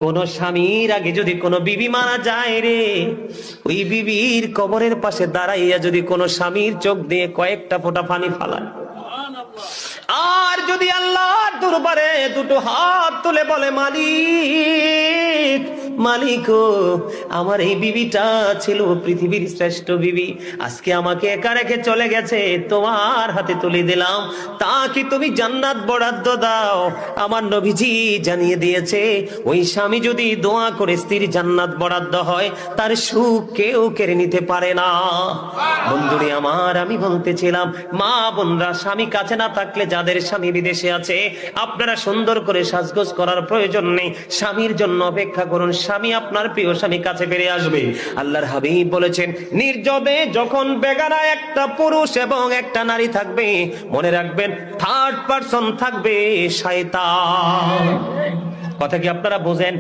কোন স্বামীর আগে যদি কোনো বিবি মারা যায় রে, ওই বিবির কবরের পাশে দাঁড়াইয়া যদি কোনো স্বামীর চোখ দিয়ে কয়েকটা ফোঁটা পানি ফালায়, আর যদি আল্লাহর দরবারে দুটো হাত তুলে বলে, মালিক মালিক ও, আমার এই বিবিটা ছিল পৃথিবীর শ্রেষ্ঠ বিবি, আজকে আমাকে একা রেখে চলে গেছে, তোমার হাতে তুলে দিলাম, তা কি তুমি জান্নাত বরাদ্দ দাও? আমার নবীজি জানিয়ে দিয়েছে, ওই স্বামী যদি দোয়া করে স্ত্রীর জান্নাত বরাদ্দ হয়, তার সুখ কেউ কেড়ে নিতে পারে না। বন্ধুরে আমার, আমি বলতেছিলাম, মা বোনরা, স্বামী কাছে না থাকলে, যাদের স্বামী বিদেশে আছে, আপনারা সুন্দর করে সাজগোজ করার প্রয়োজন নেই, স্বামীর জন্য অপেক্ষা করুন, স্বামী আপনার প্রিয় স্বামী কাছে ফিরে আসবে। আল্লাহর হাবিব বলেছেন, নির্জনে যখন বেগানা একটা পুরুষ এবং একটা নারী থাকবে, মনে রাখবেন থার্ড পারসন থাকবে শয়তান। কথা কি আপনারা বোঝেন?